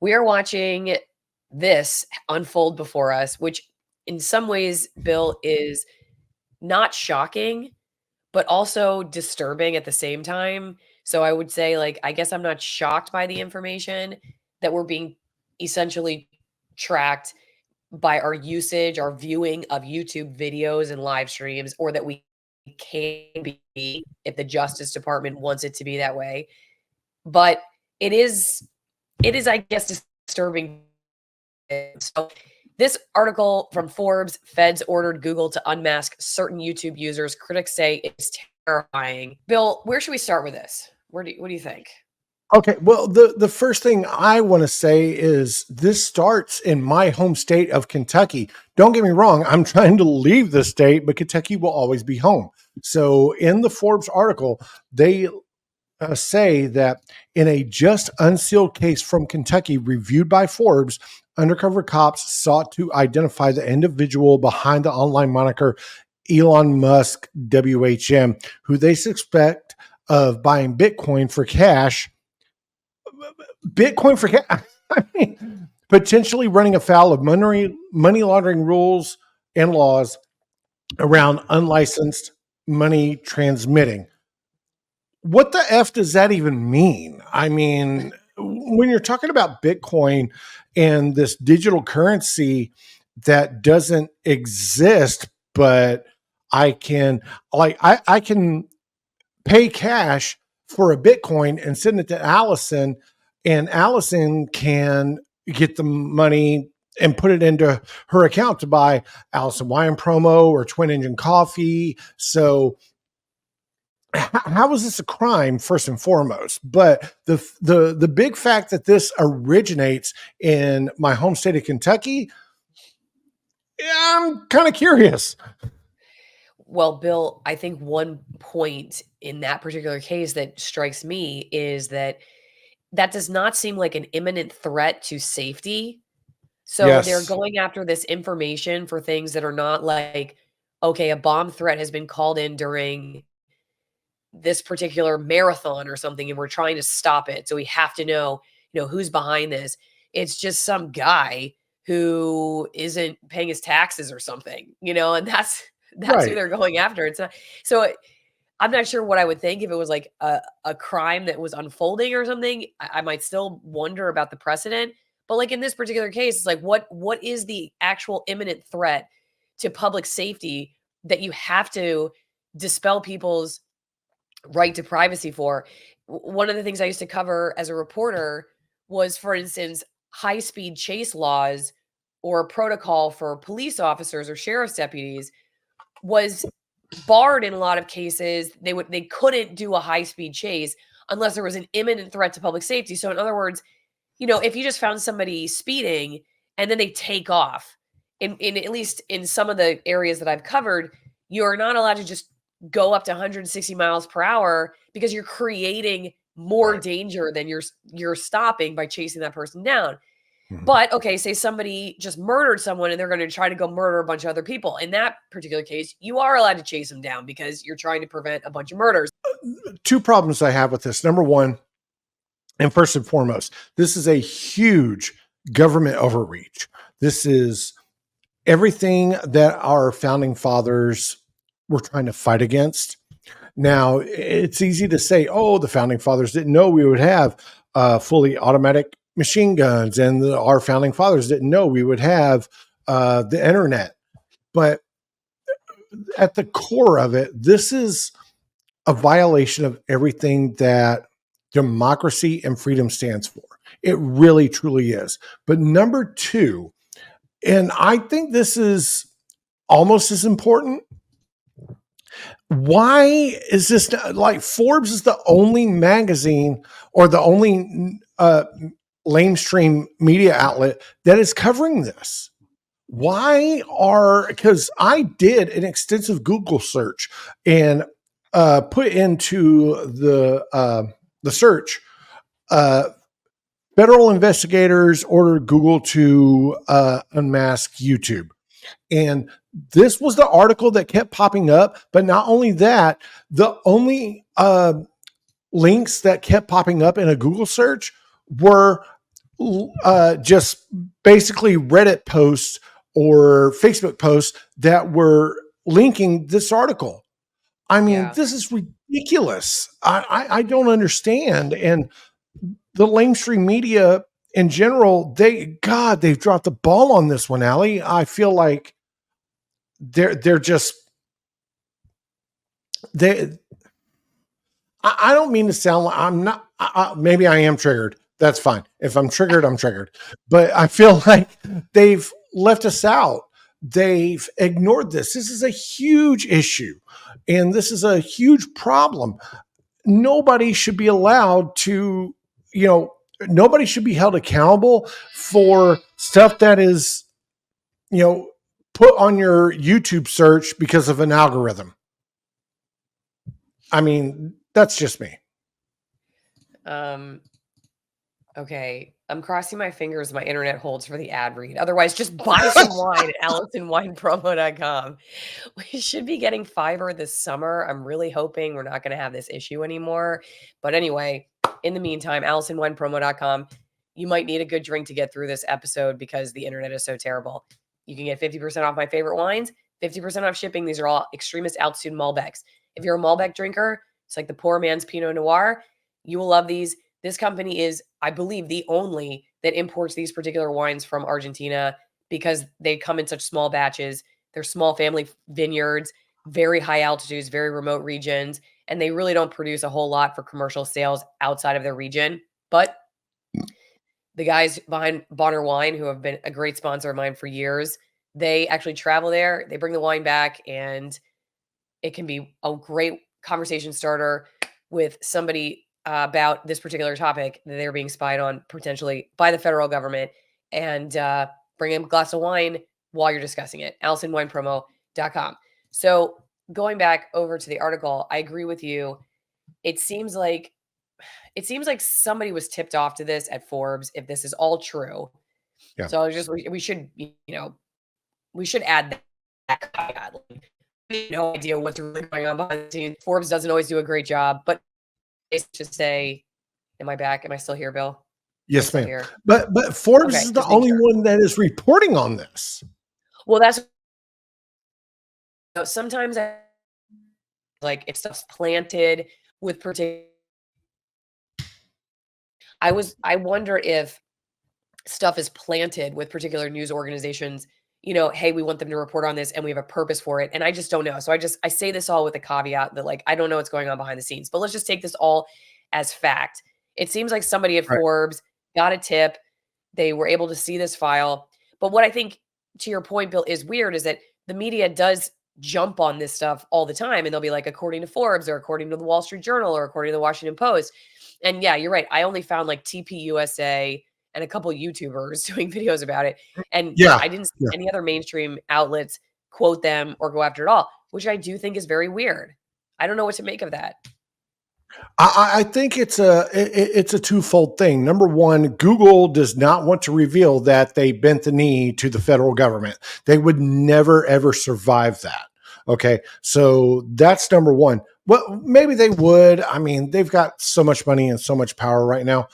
We are watching this unfold before us, which in some ways, Bill, is not shocking, but also disturbing at the same time. So I would say, like, I guess I'm not shocked by the information that we're being essentially tracked by our usage, our viewing of YouTube videos and live streams, or that we can be if the Justice Department wants it to be that way. But it is, I guess, disturbing. So this article from Forbes: Feds ordered Google to unmask certain YouTube users. Critics say it's terrifying. Bill, where should we start with this? What do you think? Okay, well, the first thing I want to say is this starts in my home state of Kentucky. Don't get me wrong, I'm trying to leave the state, but Kentucky will always be home. So in the Forbes article, they say that in a just unsealed case from Kentucky reviewed by Forbes, undercover cops sought to identify the individual behind the online moniker Elon Musk WHM, who they suspect of buying Bitcoin for cash. I mean, potentially running afoul of money laundering rules and laws around unlicensed money transmitting. What the F does that even mean? I mean, when you're talking about Bitcoin and this digital currency that doesn't exist, but I can I can pay cash for a Bitcoin and send it to Allison, and Allison can get the money and put it into her account to buy Allison Wine promo or Twin Engine coffee. So how is this a crime first and foremost? But the big fact that this originates in my home state of Kentucky, yeah, I'm kind of curious. Well, Bill, I think one point in that particular case that strikes me is that that does not seem like an imminent threat to safety. So they're Yes. going after this information for things that are not like, okay, a bomb threat has been called in during this particular marathon or something, and we're trying to stop it. So we have to know, who's behind this. It's just some guy who isn't paying his taxes or something, and that's who Right. they're going after. It's not so I'm not sure what I would think if it was like a crime that was unfolding or something. I might still wonder about the precedent. But like in this particular case, it's like what is the actual imminent threat to public safety that you have to dispel people's right to privacy for? One of the things I used to cover as a reporter was, for instance, high speed chase laws or protocol for police officers or sheriff's deputies was barred in a lot of cases. They couldn't do a high speed chase unless there was an imminent threat to public safety. So in other words, if you just found somebody speeding and then they take off, in at least in some of the areas that I've covered, you're not allowed to just go up to 160 miles per hour because you're creating more Right. danger than you're stopping by chasing that person down. Mhm. But okay, say somebody just murdered someone and they're going to try to go murder a bunch of other people. In that particular case, you are allowed to chase them down because you're trying to prevent a bunch of murders. Two problems I have with this. Number one, and first and foremost, this is a huge government overreach. This is everything that our founding fathers were trying to fight against. Now, it's easy to say, oh, the founding fathers didn't know we would have fully automatic machine guns, and our founding fathers didn't know we would have the internet. But at the core of it, this is a violation of everything that democracy and freedom stands for. It really, truly is. But number two, and I think this is almost as important. Why is this like Forbes is the only magazine or the only lamestream media outlet that is covering this? Why are, because I did an extensive Google search and put into the search, uh, federal investigators ordered Google to unmask YouTube. And this was the article that kept popping up. But not only that, the only links that kept popping up in a Google search were just basically Reddit posts or Facebook posts that were linking this article. I mean, Yeah. this is ridiculous. I don't understand. And the mainstream media in general, they've dropped the ball on this one, Allie. I feel like they're just they I don't mean to sound like I'm not. Maybe I am triggered. That's fine. If I'm triggered, I'm triggered. But I feel like they've left us out. They've ignored this. This is a huge issue, and this is a huge problem. Nobody should be allowed to, you know, nobody should be held accountable for stuff that is, you know, put on your YouTube search because of an algorithm. I mean, that's just me. Um, okay. I'm crossing my fingers my internet holds for the ad read. Otherwise, just buy some wine at AllisonWinePromo.com. We should be getting fiber this summer. I'm really hoping we're not going to have this issue anymore. But anyway, in the meantime, AllisonWinePromo.com. You might need a good drink to get through this episode because the internet is so terrible. You can get 50% off my favorite wines, 50% off shipping. These are all Extremist Altitude Malbecs. If you're a Malbec drinker, it's like the poor man's Pinot Noir. You will love these. This company is, I believe, the only that imports these particular wines from Argentina because they come in such small batches. They're small family vineyards, very high altitudes, very remote regions, and they really don't produce a whole lot for commercial sales outside of their region. But the guys behind Bonner Wine, who have been a great sponsor of mine for years, they actually travel there. They bring the wine back, and it can be a great conversation starter with somebody about this particular topic that they're being spied on potentially by the federal government, and bring them a glass of wine while you're discussing it. AllisonWinePromo.com. So going back over to the article, I agree with you. It seems like somebody was tipped off to this at Forbes. If this is all true, Yeah. so we should we should add that caveat. Like, we have no idea what's really going on behind the scenes. Forbes doesn't always do a great job, but it's just say, am I back? Am I still here, Bill? Am I Yes, still ma'am. here? But Forbes Okay, is the just making only sure. one that is reporting on this. Well, that's sometimes like if stuff's planted with particular. I wonder if stuff is planted with particular news organizations, hey, we want them to report on this and we have a purpose for it. And I just don't know. So I say this all with a caveat that, like, I don't know what's going on behind the scenes, but let's just take this all as fact. It seems like somebody at Right. Forbes got a tip. They were able to see this file. But what I think, to your point, Bill, is weird is that the media does jump on this stuff all the time. And they'll be like, according to Forbes or according to the Wall Street Journal or according to the Washington Post. And yeah, you're right. I only found like TPUSA and a couple YouTubers doing videos about it. And Yeah. I didn't see Yeah. any other mainstream outlets quote them or go after it all, which I do think is very weird. I don't know what to make of that. I think it's a twofold thing. Number one, Google does not want to reveal that they bent the knee to the federal government. They would never ever survive that. Okay, so that's number one. Well, maybe they would. I mean, they've got so much money and so much power right now.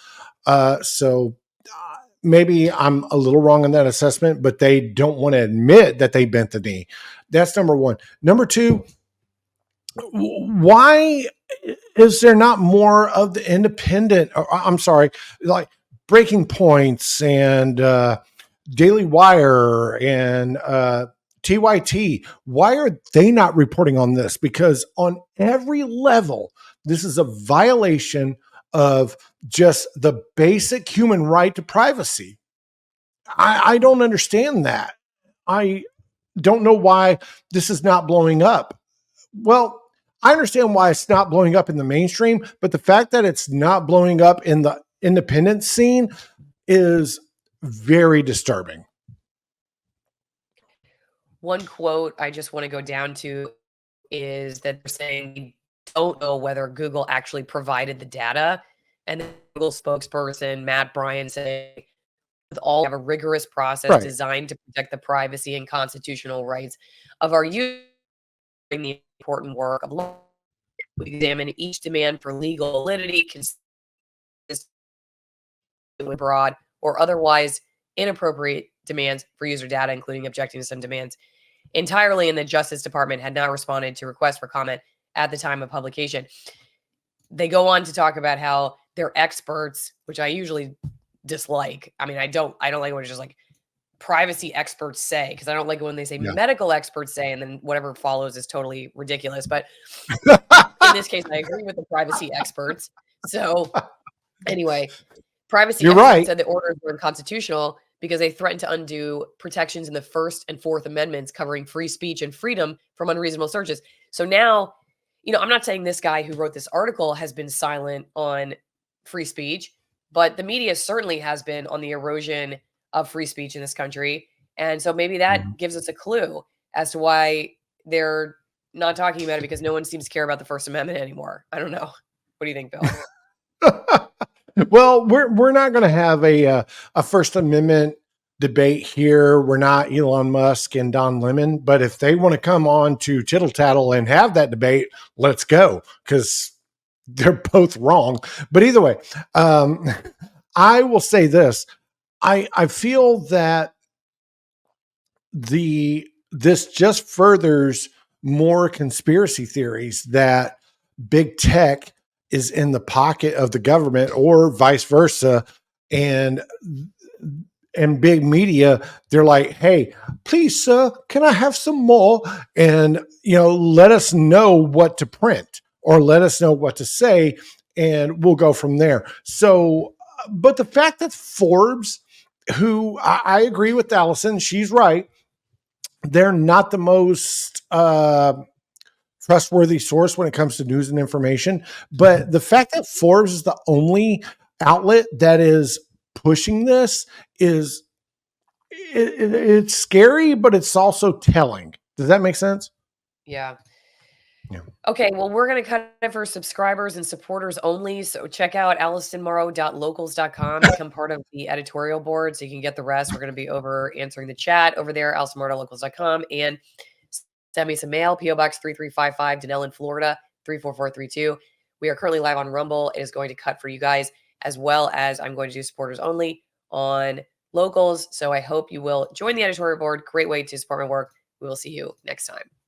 Maybe I'm a little wrong on that assessment, but they don't want to admit that they bent the knee. That's number one. Number two, why is there not more of the independent, or, I'm sorry, like Breaking Points and Daily Wire and TYT? Why are they not reporting on this? Because on every level, this is a violation of just the basic human right to privacy. I don't understand that. I don't know why this is not blowing up. Well, I understand why it's not blowing up in the mainstream, but the fact that it's not blowing up in the independent scene is very disturbing. One quote I just want to go down to is that they're saying we don't know whether Google actually provided the data. And the Google spokesperson, Matt Bryan, said, with all have a rigorous process Right. designed to protect the privacy and constitutional rights of our users during the important work of law. We examine each demand for legal validity, consistency abroad, or otherwise inappropriate demands for user data, including objecting to some demands entirely, and the Justice Department had not responded to requests for comment at the time of publication. They go on to talk about how they're experts, which I usually dislike. I mean, I don't like when it's just like privacy experts say, because I don't like it when they say medical experts say, and then whatever follows is totally ridiculous. But in this case, I agree with the privacy experts. So anyway, privacy You're experts right. said the orders were unconstitutional because they threatened to undo protections in the First and Fourth Amendments covering free speech and freedom from unreasonable searches. So now, I'm not saying this guy who wrote this article has been silent on free speech, but the media certainly has been on the erosion of free speech in this country. And so maybe that gives us a clue as to why they're not talking about it, because no one seems to care about the First Amendment anymore. I don't know. What do you think, Bill? Well, we're not going to have a First Amendment debate here. We're not Elon Musk and Don Lemon, but if they want to come on to Tittle Tattle and have that debate, let's go, because they're both wrong. But either way, I will say this: I feel that this just furthers more conspiracy theories that big tech is in the pocket of the government, or vice versa. And big media, they're like, hey, please, sir, can I have some more? And, let us know what to print, or let us know what to say, and we'll go from there. So, but the fact that Forbes, who I agree with Allison, she's right, they're not the most trustworthy source when it comes to news and information. But the fact that Forbes is the only outlet that is pushing this is it's scary, but it's also telling. Does that make sense? Yeah. Yeah. Okay, well, we're going to cut it for subscribers and supporters only. So check out AllisonMorrow.locals.com, become part of the editorial board so you can get the rest. We're going to be over answering the chat over there, AllisonMorrow.locals.com, and send me some mail, P.O. Box 3355, Denellen, Florida, 34432. We are currently live on Rumble. It is going to cut for you guys, as well as I'm going to do supporters only on Locals. So I hope you will join the editorial board. Great way to support my work. We will see you next time.